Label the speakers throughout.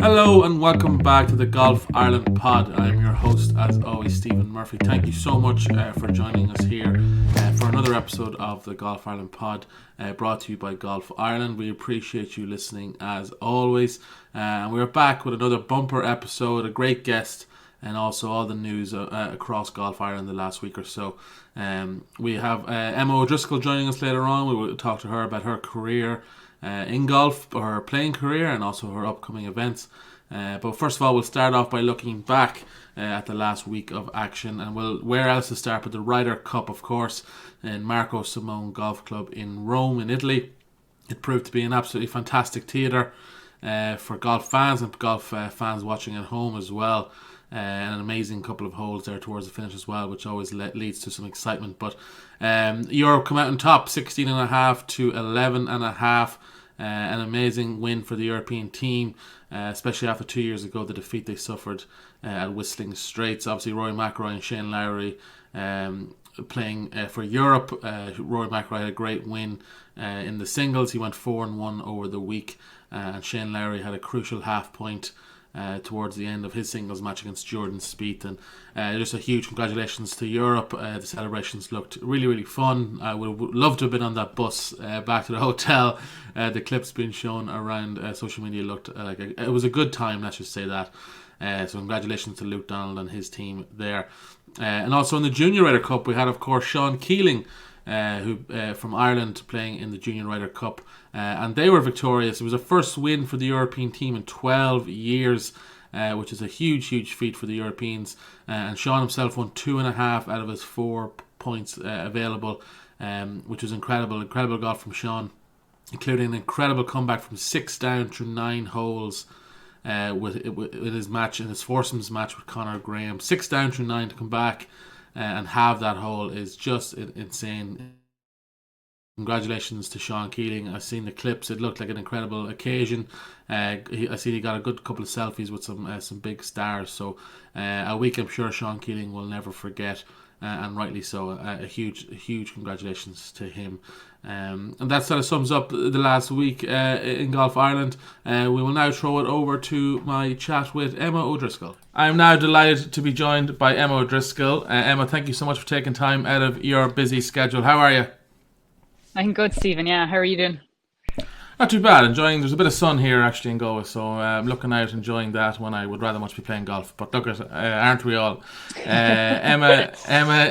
Speaker 1: Hello and welcome back to the Golf Ireland pod. I'm your host, as always, Stephen Murphy. Thank you so much for joining us here for another episode of the Golf Ireland pod, brought to you by Golf Ireland. We appreciate you listening as always. We're back with another bumper episode, a great guest, and also all the news across Golf Ireland the last week or so. We have Emma O'Driscoll joining us later on. We will talk to her about her career in golf, her playing career, and also her upcoming events. But first of all, we'll start off by looking back at the last week of action, and where else to start but the Ryder Cup, of course, in Marco Simone Golf Club in Rome, in Italy. It proved to be an absolutely fantastic theatre for golf fans and golf fans watching at home as well. An amazing couple of holes there towards the finish as well, which always leads to some excitement. But Europe come out on top, 16.5 to 11.5. An amazing win for the European team, especially after 2 years ago, the defeat they suffered at Whistling Straits. Obviously, Rory McIlroy and Shane Lowry playing for Europe. Rory McIlroy had a great win in the singles. He went 4-1 over the week, and Shane Lowry had a crucial half point towards the end of his singles match against Jordan Spieth. And just a huge congratulations to Europe. The celebrations looked really, really fun. I would love to have been on that bus back to the hotel. The clips being shown around social media looked like it was a good time, let's just say that. So congratulations to Luke Donald and his team there. And also in the Junior Ryder Cup, we had, of course, Sean Keeling, who from Ireland, playing in the Junior Ryder Cup, and they were victorious. It was a first win for the European team in 12 years, which is a huge feat for the Europeans. And Sean himself won 2.5 out of his 4 points available, which was incredible golf from Sean, including an incredible comeback from 6 down through 9 holes with his match, in his foursomes match with Conor Graham. 6 down through 9 to come back and have that hole is just insane. Congratulations to Sean Keeling. I've seen the clips. It looked like an incredible occasion. I see he got a good couple of selfies with some big stars. So a week I'm sure Sean Keeling will never forget, and rightly so. A huge congratulations to him. And that sort of sums up the last week in Golf Ireland. We will now throw it over to my chat with Emma O'Driscoll. I'm now delighted to be joined by Emma O'Driscoll. Emma, thank you so much for taking time out of your busy schedule. How are you?
Speaker 2: I'm good, Stephen. Yeah, how are you doing?
Speaker 1: Not too bad. There's a bit of sun here actually in Galway, so I'm looking out, enjoying that when I would rather much be playing golf. But look at, aren't we all? Emma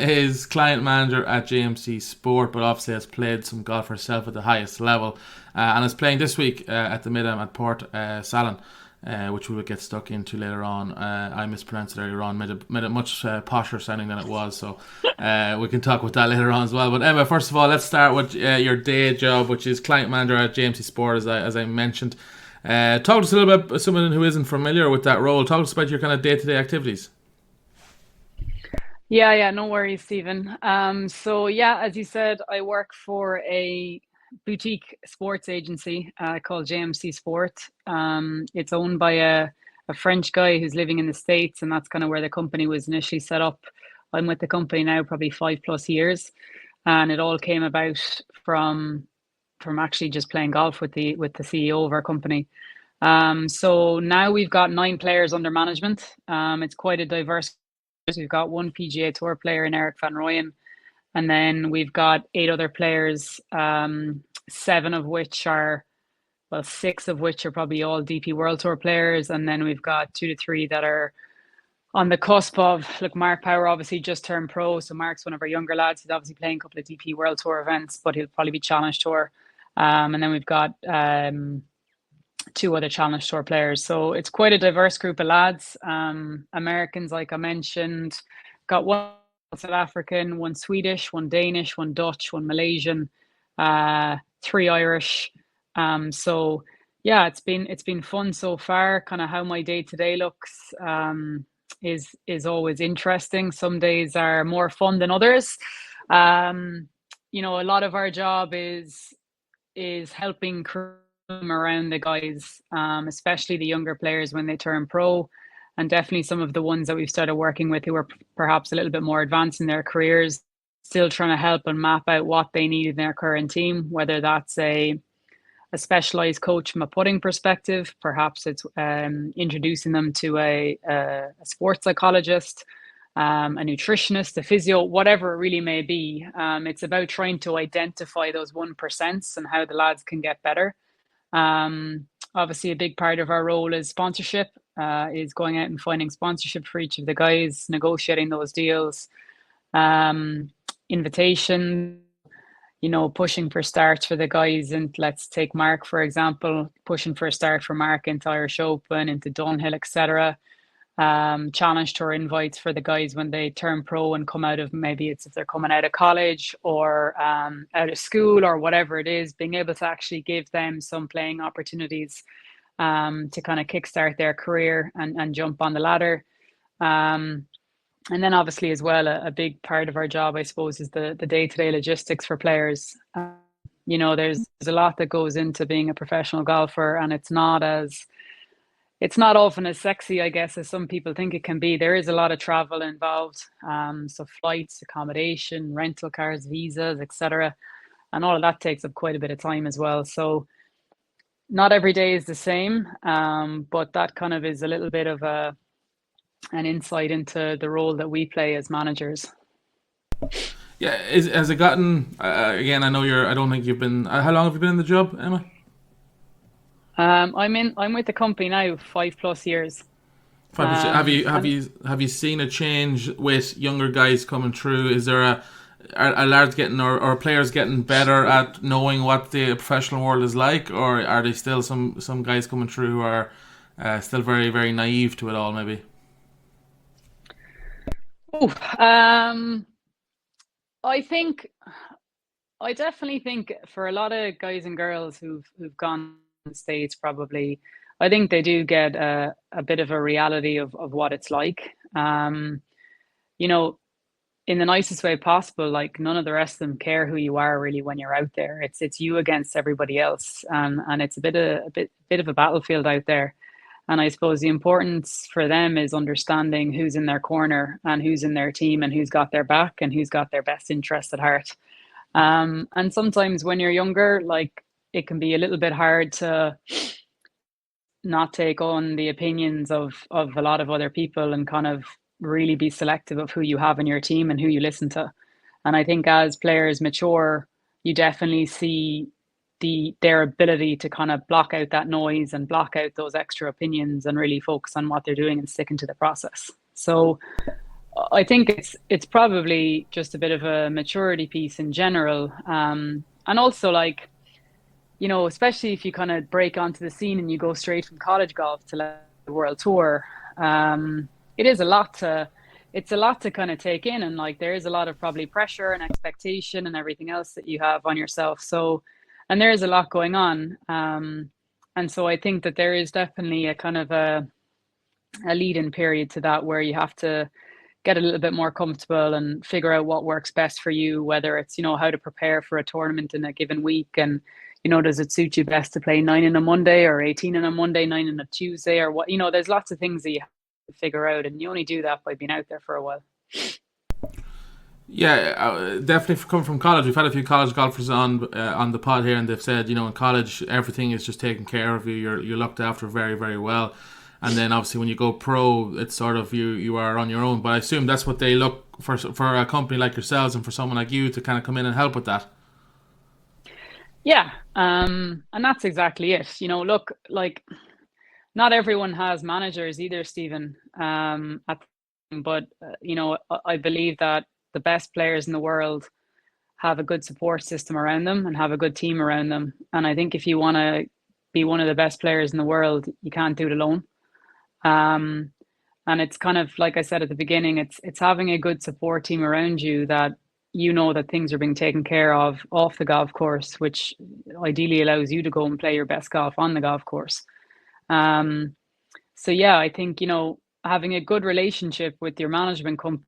Speaker 1: is client manager at JMC Sport, but obviously has played some golf herself at the highest level, and is playing this week at the Mid-Am at Port Salon, which we will get stuck into later on. I mispronounced it earlier on, made it much posher sounding than it was, so we can talk about that later on as well. But Emma, first of all, let's start with your day job, which is client manager at JMC Sport, as I mentioned. Talk to us a little bit about someone who isn't familiar with that role. Talk to us about your kind of day-to-day activities.
Speaker 2: Yeah, no worries, Stephen. So yeah, as you said, I work for a boutique sports agency called JMC Sport. It's owned by a French guy who's living in the States, and that's kind of where the company was initially set up. I'm with the company now probably 5+ years, and it all came about from actually just playing golf with the CEO of our company. So now we've got 9 players under management. It's quite a diverse. We've got 1 PGA Tour player in Eric Van Rooyen, and then we've got 8 other players, 6 of which are probably all DP World Tour players. And then we've got 2 to 3 that are on the cusp of, look, Mark Power obviously just turned pro. So Mark's one of our younger lads. He's obviously playing a couple of DP World Tour events, but he'll probably be Challenge Tour. And then we've got 2 other Challenge Tour players. So it's quite a diverse group of lads. Americans, like I mentioned, got 1 South African, 1 Swedish, 1 Danish, 1 Dutch, 1 Malaysian, 3 Irish. So yeah, it's been fun so far. Kind of how my day to day looks is always interesting. Some days are more fun than others. A lot of our job is helping around the guys, especially the younger players when they turn pro, and definitely some of the ones that we've started working with who are perhaps a little bit more advanced in their careers, still trying to help and map out what they need in their current team, whether that's a a specialized coach from a putting perspective. Perhaps it's introducing them to a sports psychologist, a nutritionist, a physio, whatever it really may be. It's about trying to identify those 1% and how the lads can get better. Obviously, a big part of our role is sponsorship, is going out and finding sponsorship for each of the guys, negotiating those deals, invitation, pushing for starts for the guys. And let's take Mark, for example, pushing for a start for Mark into Irish Open, into Dunhill, etc. Challenge tour invites for the guys when they turn pro and come out of, maybe it's if they're coming out of college or out of school or whatever it is, being able to actually give them some playing opportunities to kind of kickstart their career and jump on the ladder. And then obviously as well, a big part of our job, I suppose, is the day-to-day logistics for players. There's a lot that goes into being a professional golfer, and it's not often as sexy, I guess, as some people think it can be. There is a lot of travel involved. So flights, accommodation, rental cars, visas, etc. And all of that takes up quite a bit of time as well. So not every day is the same, but that kind of is a little bit of an insight into the role that we play as managers.
Speaker 1: Yeah, has it gotten? Again, I know I don't think you've been. How long have you been in the job, Emma?
Speaker 2: I'm with the company now 5+ years.
Speaker 1: 5%. Have you seen a change with younger guys coming through? Is there are lads getting or players getting better at knowing what the professional world is like, or are they still some guys coming through who are still very, very naive to it all? Maybe.
Speaker 2: I definitely think for a lot of guys and girls who've gone to the States, probably, I think they do get a bit of a reality of what it's like. In the nicest way possible, like none of the rest of them care who you are really when you're out there. It's you against everybody else, and it's a bit of a battlefield out there. And I suppose the importance for them is understanding who's in their corner and who's in their team and who's got their back and who's got their best interest at heart. And sometimes when you're younger, like, it can be a little bit hard to not take on the opinions of a lot of other people and kind of really be selective of who you have in your team and who you listen to. And I think as players mature, you definitely see their ability to kind of block out that noise and block out those extra opinions and really focus on what they're doing and sticking to the process. So I think it's probably just a bit of a maturity piece in general. And also, like, especially if you kind of break onto the scene and you go straight from college golf to the world tour, it's a lot to kind of take in. And like, there is a lot of probably pressure and expectation and everything else that you have on yourself. So, and there is a lot going on. And so I think that there is definitely a kind of a lead-in period to that where you have to get a little bit more comfortable and figure out what works best for you, whether it's, how to prepare for a tournament in a given week. And, does it suit you best to play 9 on a Monday or 18 on a Monday, 9 on a Tuesday, or what? There's lots of things that you have to figure out, and you only do that by being out there for a while.
Speaker 1: Yeah, definitely coming from college. We've had a few college golfers on the pod here, and they've said, in college, everything is just taken care of you. You're looked after very, very well. And then obviously when you go pro, it's sort of you are on your own. But I assume that's what they look for a company like yourselves and for someone like you to kind of come in and help with that.
Speaker 2: Yeah, and that's exactly it. Look, like, not everyone has managers either, Stephen. But I believe that the best players in the world have a good support system around them and have a good team around them. And I think if you want to be one of the best players in the world, you can't do it alone. And it's kind of, like I said at the beginning, it's having a good support team around you that that things are being taken care of off the golf course, which ideally allows you to go and play your best golf on the golf course. So yeah, I think, having a good relationship with your management company,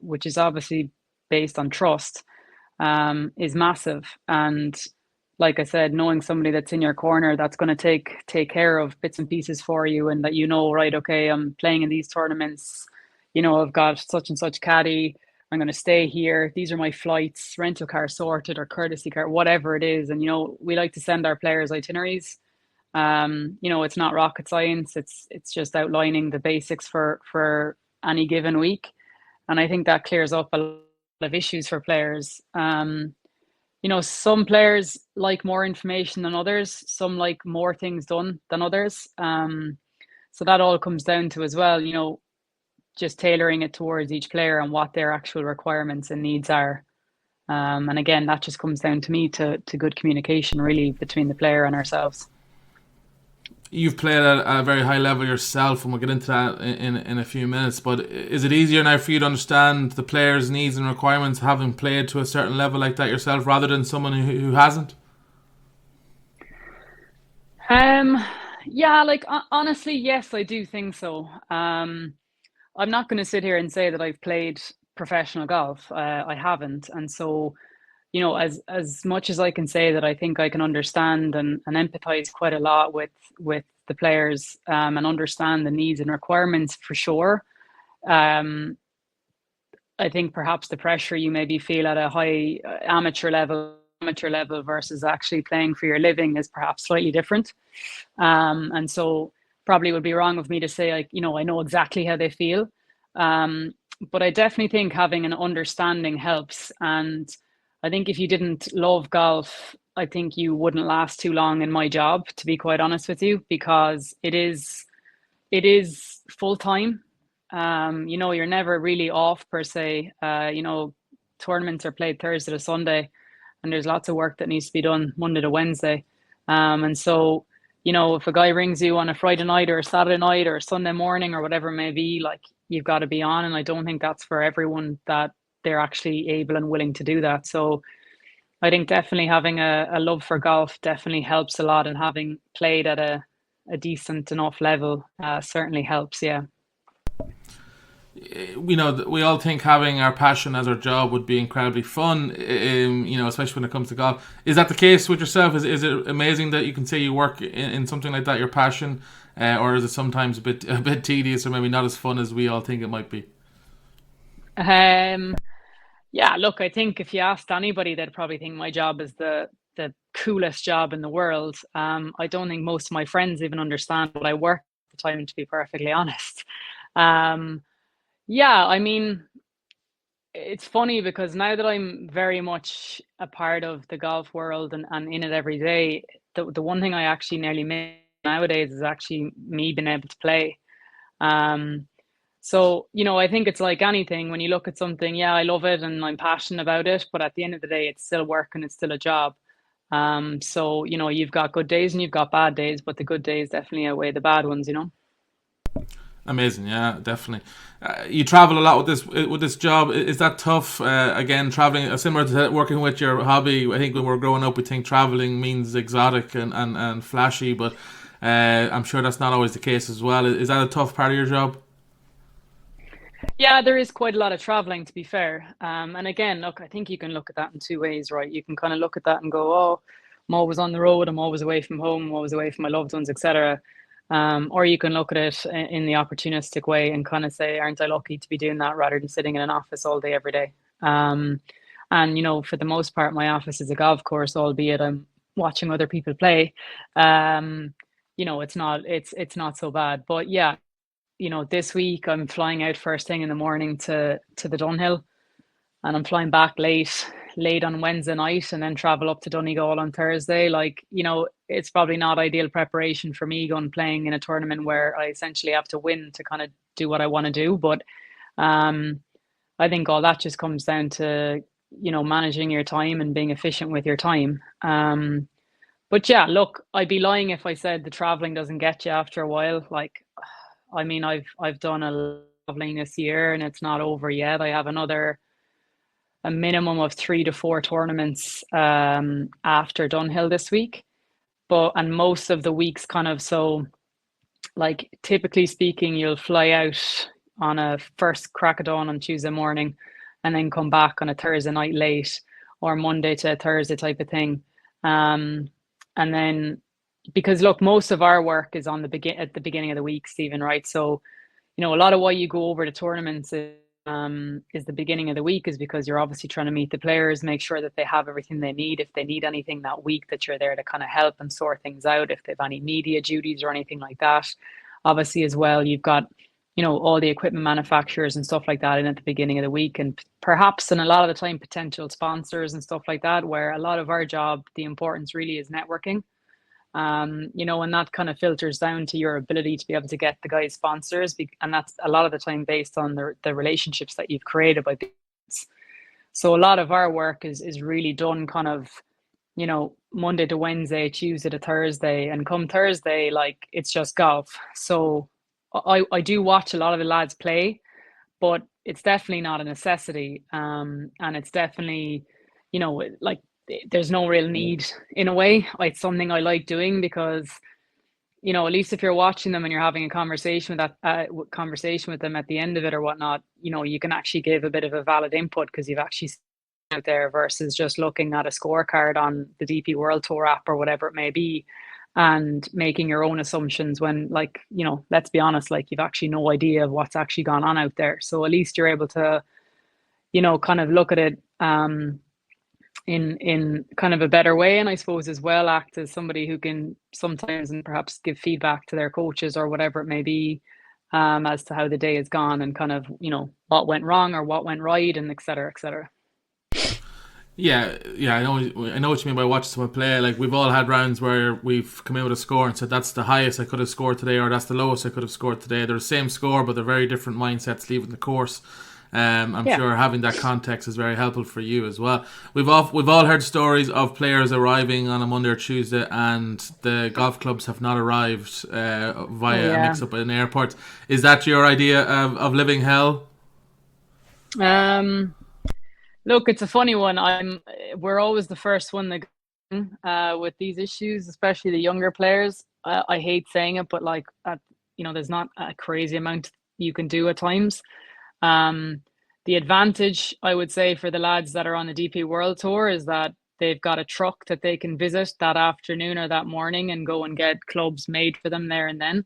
Speaker 2: which is obviously based on trust, is massive. And like I said, knowing somebody that's in your corner that's going to take care of bits and pieces for you, and that right, okay, I'm playing in these tournaments, I've got such and such caddy, I'm going to stay here. These are my flights, rental car sorted or courtesy car, whatever it is. And, we like to send our players itineraries. It's not rocket science. It's just outlining the basics for any given week. And I think that clears up a lot of issues for players. Some players like more information than others. Some like more things done than others. So that all comes down to as well, just tailoring it towards each player and what their actual requirements and needs are. And again, that just comes down to me to good communication really between the player and ourselves.
Speaker 1: You've played at a very high level yourself, and we'll get into that in a few minutes. But is it easier now for you to understand the players' needs and requirements having played to a certain level like that yourself, rather than someone who hasn't?
Speaker 2: Yeah, like honestly, yes, I do think so. I'm not going to sit here and say that I've played professional golf. I haven't, and so as much as I can say that I think I can understand and empathize quite a lot with the players and understand the needs and requirements for sure. I think perhaps the pressure you maybe feel at a high amateur level versus actually playing for your living is perhaps slightly different. And so probably would be wrong of me to say, like, I know exactly how they feel. But I definitely think having an understanding helps. And I think if you didn't love golf, I think you wouldn't last too long in my job, to be quite honest with you, because it is full time. You're never really off per se. Tournaments are played Thursday to Sunday, and there's lots of work that needs to be done Monday to Wednesday. And so, if a guy rings you on a Friday night or a Saturday night or a Sunday morning or whatever it may be, like, you've got to be on. And I don't think that's for everyone that they're actually able and willing to do that. So I think definitely having a love for golf definitely helps a lot, and having played at a decent enough level certainly helps. Yeah.
Speaker 1: We all think having our passion as our job would be incredibly fun, especially when it comes to golf. Is that the case with yourself? Is it amazing that you can say you work in something like that, your passion, or is it sometimes a bit tedious or maybe not as fun as we all think it might be?
Speaker 2: Yeah, look, I think if you asked anybody, they'd probably think my job is the coolest job in the world. I don't think most of my friends even understand what I work at the time, to be perfectly honest. Um, yeah, I mean, it's funny because now that I'm very much a part of the golf world and in it every day, the one thing I actually nearly miss nowadays is actually me being able to play. Um, so, I think it's like anything. When you look at something, yeah, I love it and I'm passionate about it, but at the end of the day, it's still work and it's still a job. So, you've got good days and you've got bad days, but the good days definitely outweigh the bad ones.
Speaker 1: Amazing, yeah, definitely. You travel a lot with this job. Is that tough? Again, traveling similar to working with your hobby. I think when we're growing up, we think traveling means exotic and flashy, but I'm sure that's not always the case as well. Is that a tough part of your job?
Speaker 2: Yeah, there is quite a lot of traveling, to be fair. And again, look, I think you can look at that in two ways, right? You can kind of look at that and go, oh, I'm always on the road, I'm always away from home, I'm always away from my loved ones, etc. Or you can look at it in the opportunistic way and kind of say, aren't I lucky to be doing that rather than sitting in an office all day, every day? And, for the most part, my office is a golf course, albeit I'm watching other people play. It's not so bad. But yeah, this week I'm flying out first thing in the morning to the Dunhill, and I'm flying back late on Wednesday night, and then travel up to Donegal on Thursday. Like, it's probably not ideal preparation for me going playing in a tournament where I essentially have to win to kind of do what I want to do. But um, I think all that just comes down to, managing your time and being efficient with your time. But yeah, look, I'd be lying if I said the traveling doesn't get you after a while. Like, I mean, I've done a lot of traveling this year and it's not over yet. I have a minimum of 3 to 4 tournaments after Dunhill this week. And most of the weeks kind of, so like, typically speaking, you'll fly out on a first crack of dawn on Tuesday morning and then come back on a Thursday night late, or Monday to Thursday type of thing. And then, because look, most of our work is at the beginning of the week, Stephen, right? So, a lot of why you go over to tournaments is is the beginning of the week, is because you're obviously trying to meet the players, make sure that they have everything they need. If they need anything that week, that you're there to kind of help and sort things out. If they've any media duties or anything like that, obviously as well, you've got, all the equipment manufacturers and stuff like that in at the beginning of the week, and perhaps, and a lot of the time, potential sponsors and stuff like that, where a lot of our job, the importance really is networking. And that kind of filters down to your ability to be able to get the guys sponsors, and that's a lot of the time based on the relationships that you've created by business. So a lot of our work is really done kind of, Monday to Wednesday, Tuesday to Thursday, and come Thursday, like, it's just golf. So I do watch a lot of the lads play, but it's definitely not a necessity. And it's definitely, like, there's no real need in a way. It's something I like doing because, at least if you're watching them and you're having a conversation with them at the end of it or whatnot, you can actually give a bit of a valid input because you've actually seen out there, versus just looking at a scorecard on the DP World Tour app or whatever it may be and making your own assumptions when, like, let's be honest, like, you've actually no idea of what's actually gone on out there. So at least you're able to, kind of look at it in kind of a better way, and I suppose as well act as somebody who can sometimes and perhaps give feedback to their coaches or whatever it may be, as to how the day has gone and kind of, what went wrong or what went right, and et cetera, et cetera.
Speaker 1: Yeah, I know what you mean by watching someone play. Like, we've all had rounds where we've come in with a score and said that's the highest I could have scored today, or that's the lowest I could have scored today. They're the same score, but they're very different mindsets leaving the course. I'm sure having that context is very helpful for you as well. We've all heard stories of players arriving on a Monday or Tuesday and the golf clubs have not arrived via a mix-up in the airport. Is that your idea of living hell?
Speaker 2: Look, it's a funny one. We're always the first one that goes with these issues, especially the younger players. I hate saying it, but like, there's not a crazy amount you can do at times. The advantage, I would say, for the lads that are on the DP World Tour is that they've got a truck that they can visit that afternoon or that morning and go and get clubs made for them there and then.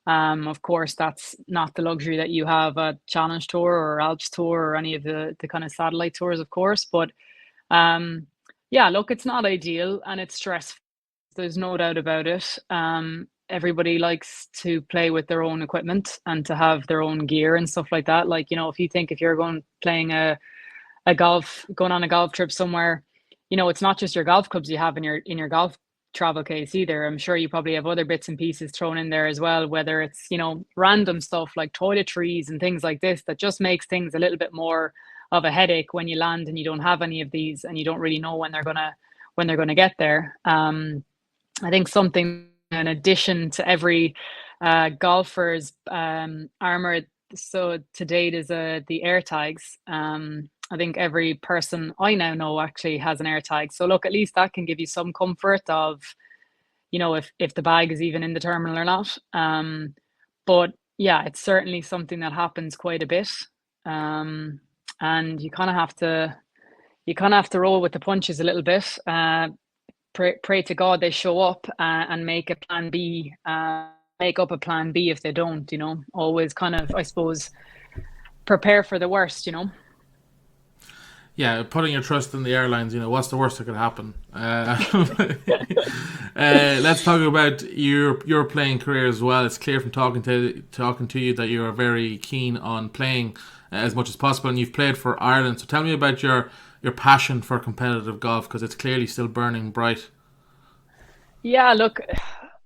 Speaker 2: Of course, that's not the luxury that you have at Challenge Tour or Alps Tour or any of the kind of satellite tours, of course. But look, it's not ideal and it's stressful. There's no doubt about it. Everybody likes to play with their own equipment and to have their own gear and stuff like that. Like, if you're going on a golf trip somewhere, it's not just your golf clubs you have in your golf travel case either. I'm sure you probably have other bits and pieces thrown in there as well, whether it's, random stuff like toiletries and things like this that just makes things a little bit more of a headache when you land and you don't have any of these and you don't really know when they're gonna get there. I think something in addition to every golfer's armor so to date is the air tags. I think every person I now know actually has an air tag. So look, at least that can give you some comfort of, if the bag is even in the terminal or not. But yeah, it's certainly something that happens quite a bit. And you kind of have to roll with the punches a little bit. Pray to God they show up and make a plan B. Make up a plan B if they don't. Always kind of, I suppose, prepare for the worst.
Speaker 1: Yeah, putting your trust in the airlines, what's the worst that could happen? Let's talk about your playing career as well. It's clear from talking to you that you are very keen on playing as much as possible, and you've played for Ireland. So tell me about your passion for competitive golf, because it's clearly still burning bright.
Speaker 2: Yeah, look,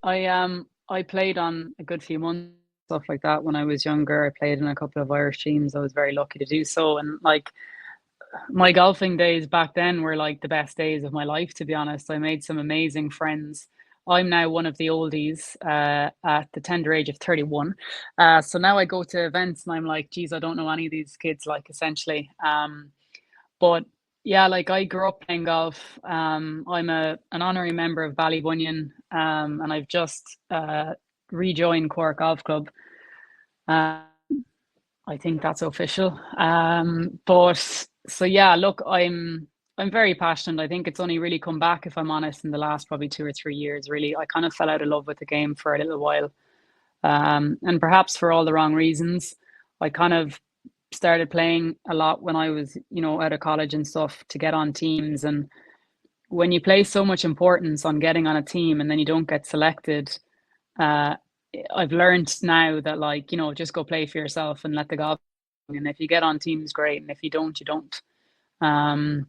Speaker 2: I played on a good few months, stuff like that when I was younger. I played in a couple of Irish teams. I was very lucky to do so, and like, my golfing days back then were like the best days of my life, to be honest. I made some amazing friends. I'm now one of the oldies at the tender age of 31. So now I go to events and I'm like, geez, I don't know any of these kids, like, essentially. But yeah, like, I grew up playing golf. I'm an honorary member of Ballybunion, and I've just rejoined Cork Golf Club. I think that's official. But so yeah, look, I'm very passionate. I think it's only really come back, if I'm honest, in the last probably 2 or 3 years. Really, I kind of fell out of love with the game for a little while, and perhaps for all the wrong reasons. I kind of started playing a lot when I was, out of college and stuff to get on teams. And when you place so much importance on getting on a team and then you don't get selected, uh, I've learned now that, like, just go play for yourself and let the golf. And if you get on teams, great. And if you don't, you don't. Um,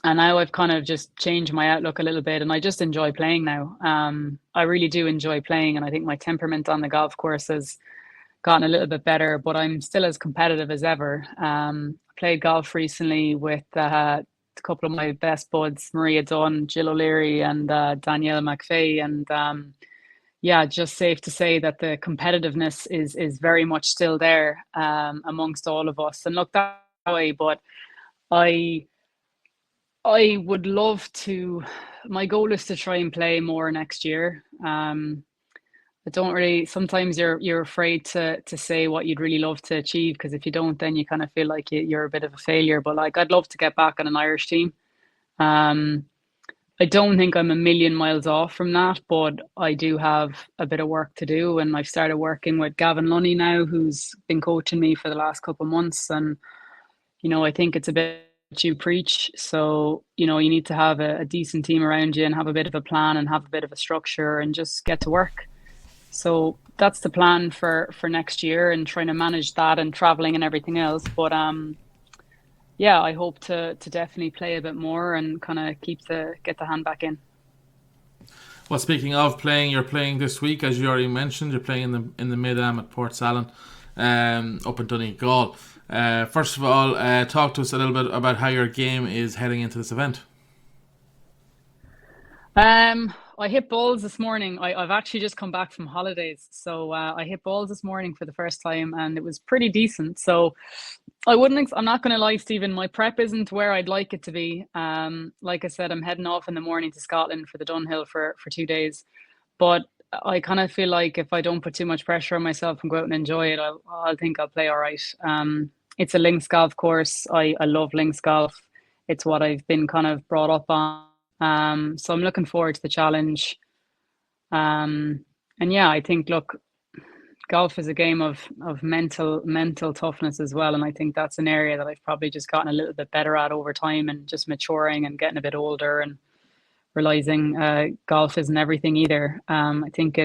Speaker 2: and now I've kind of just changed my outlook a little bit, and I just enjoy playing now. I really do enjoy playing, and I think my temperament on the golf course has gotten a little bit better, but I'm still as competitive as ever. I played golf recently with a couple of my best buds, Maria Dunn, Jill O'Leary, and Danielle McVeigh. And yeah, just safe to say that the competitiveness is very much still there amongst all of us. And look that way, but I I would love to. My goal is to try and play more next year. I don't really. Sometimes you're afraid to say what you'd really love to achieve, because if you don't, then you kind of feel like you're a bit of a failure. But like, I'd love to get back on an Irish team. Um, I don't think I'm a million miles off from that, but I do have a bit of work to do. And I've started working with Gavin Lunny now, who's been coaching me for the last couple of months. And, I think it's a bit what you preach. So, you need to have a decent team around you and have a bit of a plan and have a bit of a structure and just get to work. So that's the plan for next year, and trying to manage that and traveling and everything else. But yeah, I hope to definitely play a bit more and kind of get the hand back in.
Speaker 1: Well, speaking of playing, you're playing this week, as you already mentioned. You're playing in the Mid-Am at Port Salon, up in Donegal. First of all, talk to us a little bit about how your game is heading into this event.
Speaker 2: I hit balls this morning. I've actually just come back from holidays, so I hit balls this morning for the first time, and it was pretty decent. So I'm not going to lie, Stephen. My prep isn't where I'd like it to be. Like I said, I'm heading off in the morning to Scotland for the Dunhill for 2 days, but I kind of feel like if I don't put too much pressure on myself and go out and enjoy it, I'll think I'll play all right. It's a links golf course. I love links golf. It's what I've been kind of brought up on. So I'm looking forward to the challenge. And yeah, I think, look, golf is a game of mental toughness as well, and I think that's an area that I've probably just gotten a little bit better at over time, and just maturing and getting a bit older and realizing golf isn't everything either. I think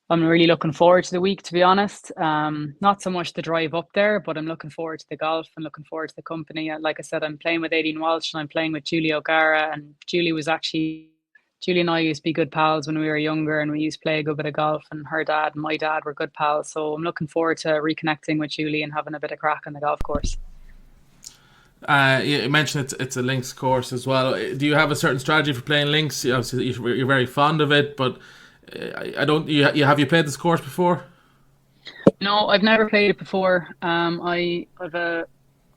Speaker 2: I'm really looking forward to the week, to be honest. Not so much the drive up there, but I'm looking forward to the golf and looking forward to the company. Like I said, I'm playing with Aileen Walsh and I'm playing with Julie O'Gara. And Julie and I used to be good pals when we were younger, and we used to play a good bit of golf. And her dad and my dad were good pals. So I'm looking forward to reconnecting with Julie and having a bit of crack on the golf course.
Speaker 1: You mentioned it's a links course as well. Do you have a certain strategy for playing links? Obviously, you're very fond of it, but I don't. Have you played this course before?
Speaker 2: No, I've never played it before. My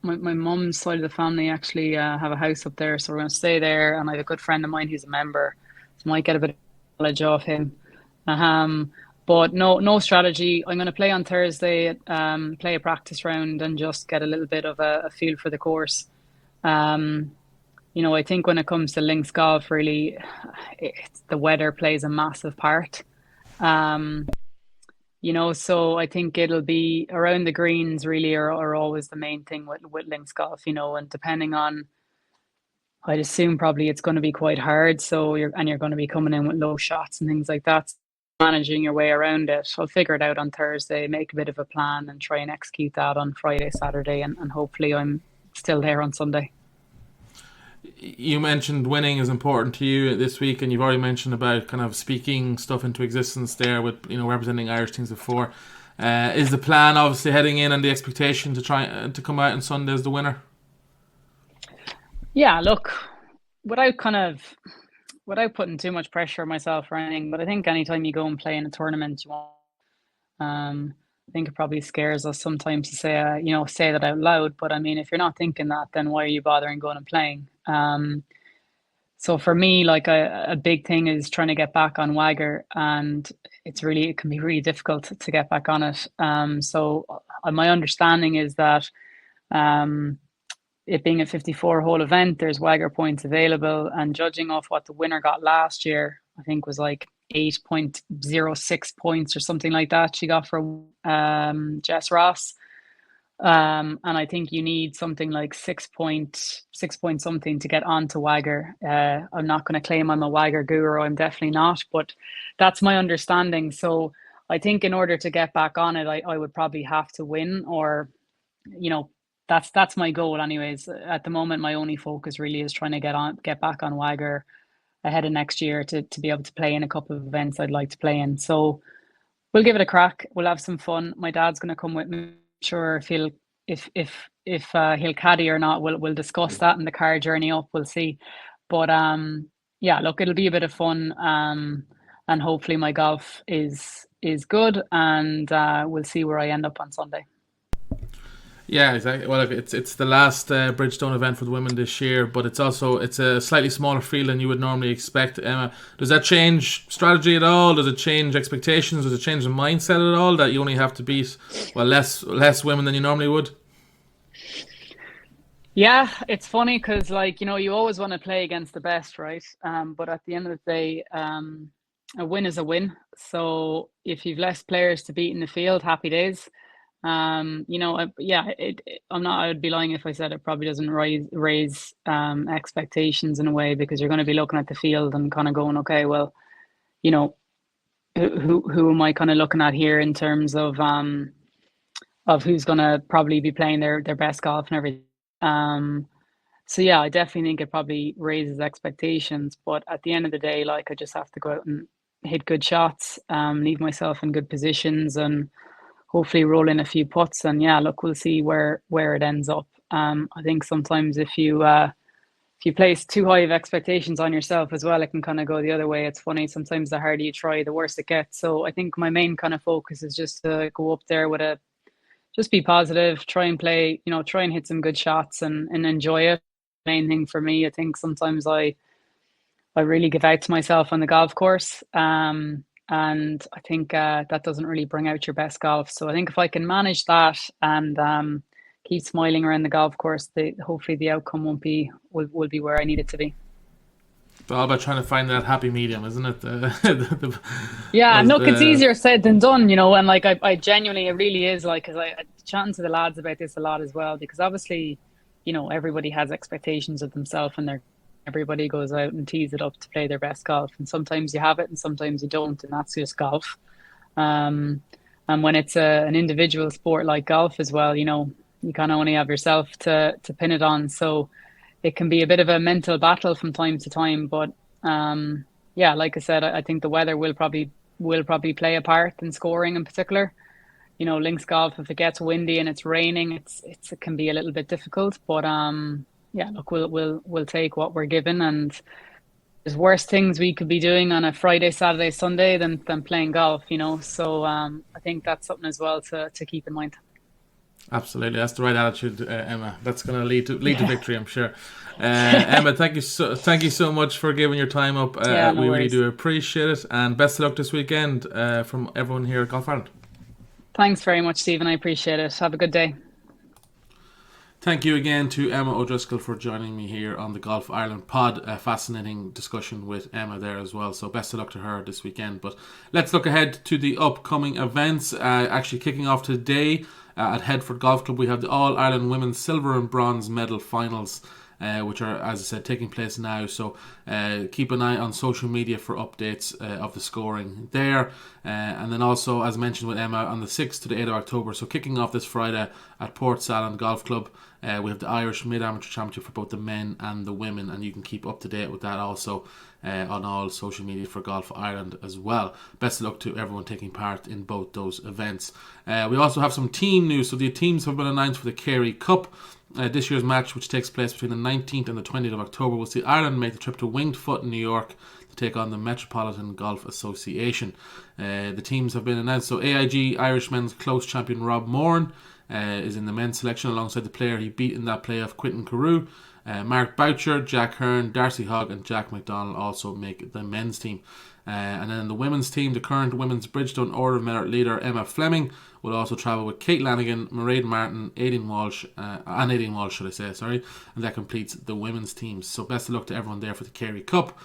Speaker 2: mum's side of the family actually have a house up there, so we're going to stay there. And I have a good friend of mine who's a member, so I might get a bit of knowledge off him. But no strategy. I'm going to play on Thursday, play a practice round, and just get a little bit of a feel for the course. I think when it comes to links golf, really, the weather plays a massive part. So I think it'll be around the greens really are always the main thing with links golf, and depending on, I'd assume probably it's going to be quite hard. So you're going to be coming in with low shots and things like that. Managing your way around it. I'll figure it out on Thursday, make a bit of a plan and try and execute that on Friday, Saturday, and hopefully I'm still there on Sunday.
Speaker 1: You mentioned winning is important to you this week, and you've already mentioned about kind of speaking stuff into existence there with representing Irish teams before. Is the plan obviously heading in and the expectation to try to come out on Sunday as the winner?
Speaker 2: Yeah, look, without putting too much pressure on myself or anything, but I think anytime you go and play in a tournament, you want. I think it probably scares us sometimes to say that out loud. But I mean, if you're not thinking that, then why are you bothering going and playing? So for me, like a big thing is trying to get back on Wagger, and it can be really difficult to get back on it. So my understanding is that it being a 54-hole event, there's Wagger points available, and judging off what the winner got last year, I think was like 8.06 points or something like that she got for Jess Ross. And I think you need something like 6 point something to get onto Wagger. I'm not going to claim I'm a Wagger guru. I'm definitely not, but that's my understanding. So I think in order to get back on it, I would probably have to win, or you know, that's my goal anyways. At the moment, my only focus really is trying to get back on Wagger ahead of next year to be able to play in a couple of events I'd like to play in. So we'll give it a crack. We'll have some fun. My dad's going to come with me. Sure, if he'll caddy or not, we'll discuss that in the car journey up. We'll see. But yeah, look, it'll be a bit of fun. And hopefully my golf is good, and we'll see where I end up on Sunday.
Speaker 1: Yeah, exactly. Well, look, it's the last Bridgestone event for the women this year, but it's a slightly smaller field than you would normally expect. Emma, does that change strategy at all? Does it change expectations? Does it change the mindset at all that you only have to beat less women than you normally would?
Speaker 2: Yeah, it's funny because, like, you always want to play against the best, right? But at the end of the day, a win is a win. So if you've less players to beat in the field, happy days. Yeah, I'm not. I would be lying if I said it probably doesn't raise expectations in a way, because you're going to be looking at the field and kind of going, okay, well, you know, who am I kind of looking at here in terms of who's going to probably be playing their best golf and everything. So yeah, I definitely think it probably raises expectations. But at the end of the day, like, I just have to go out and hit good shots, leave myself in good positions, and hopefully roll in a few putts. And yeah, look, we'll see where it ends up. I think sometimes if you place too high of expectations on yourself as well, it can kind of go the other way. It's funny, sometimes the harder you try, the worse it gets. So I think my main kind of focus is just to go up there with just be positive, try and play, try and hit some good shots, and enjoy it. Main thing for me, I think sometimes I really give out to myself on the golf course. And I think that doesn't really bring out your best golf. So I think if I can manage that and keep smiling around the golf course, hopefully the outcome will be where I need it to be.
Speaker 1: It's all about trying to find that happy medium, isn't it?
Speaker 2: Yeah, look, it's easier said than done, and like I genuinely, it really is, like, because I chatting to the lads about this a lot as well, because obviously, everybody has expectations of themselves, and everybody goes out and tees it up to play their best golf, and sometimes you have it and sometimes you don't, and that's just golf. And when it's an individual sport like golf as well, you kind of only have yourself to pin it on, so it can be a bit of a mental battle from time to time. But yeah, like I said, I think the weather will probably play a part in scoring in particular. Links golf, if it gets windy and it's raining, it can be a little bit difficult. But yeah, look, we'll take what we're given, and there's worse things we could be doing on a Friday, Saturday, Sunday than playing golf. So I think that's something as well to keep in mind.
Speaker 1: Absolutely, that's the right attitude, Emma. That's going to lead to victory, I'm sure. Emma, thank you so much for giving your time up.
Speaker 2: No
Speaker 1: we
Speaker 2: worries.
Speaker 1: really do appreciate it, and best of luck this weekend from everyone here at Golf Ireland.
Speaker 2: Thanks very much, Stephen. I appreciate it. Have a good day.
Speaker 1: Thank you again to Emma ODriscoll for joining me here on the Golf Ireland pod. A fascinating discussion with Emma there as well. So best of luck to her this weekend. But let's look ahead to the upcoming events. Actually kicking off today at Headford Golf Club, we have the All-Ireland Women's Silver and Bronze Medal Finals, which are, as I said, taking place now. So keep an eye on social media for updates of the scoring there. And then also, as mentioned with Emma, on the 6th to the 8th of October, so kicking off this Friday at Portsalon Golf Club, we have the Irish Mid-Amateur Championship for both the men and the women, and you can keep up to date with that also on all social media for Golf Ireland as well. Best of luck to everyone taking part in both those events. We also have some team news. So the teams have been announced for the Kerry Cup. This year's match, which takes place between the 19th and the 20th of October, will see Ireland make the trip to Winged Foot in New York to take on the Metropolitan Golf Association. The teams have been announced. So AIG Irish men's close champion Rob Moran is in the men's selection alongside the player he beat in that playoff, Quinton Carew. Mark Boucher, Jack Hearn, Darcy Hogg and Jack McDonald also make the men's team. And then the women's team, the current women's Bridgestone Order of Merit leader Emma Fleming will also travel with Kate Lanigan, Mairead Martin, Aidan Walsh, and that completes the women's teams. So best of luck to everyone there for the Kerry Cup.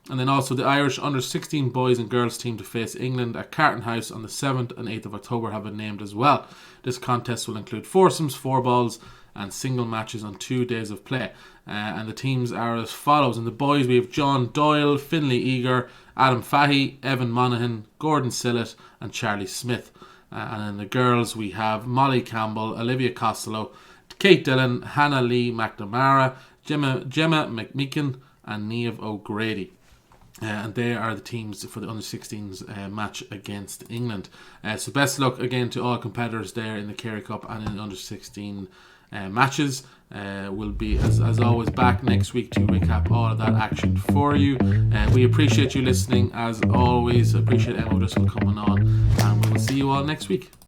Speaker 1: And then also the Irish under-16 boys and girls team to face England at Carton House on the 7th and 8th of October have been named as well. This contest will include foursomes, four balls and single matches on 2 days of play. And the teams are as follows. In the boys we have John Doyle, Finlay Eager, Adam Fahey, Evan Monaghan, Gordon Sillett and Charlie Smith. And in the girls we have Molly Campbell, Olivia Costello, Kate Dillon, Hannah Lee McNamara, Gemma McMeekin and Niamh O'Grady. And they are the teams for the under-16s match against England. So best luck again to all competitors there in the Kerry Cup and in the under-16 matches. We'll be, as always, back next week to recap all of that action for you. We appreciate you listening, as always. Appreciate Emma O'Driscoll coming on. And we will see you all next week.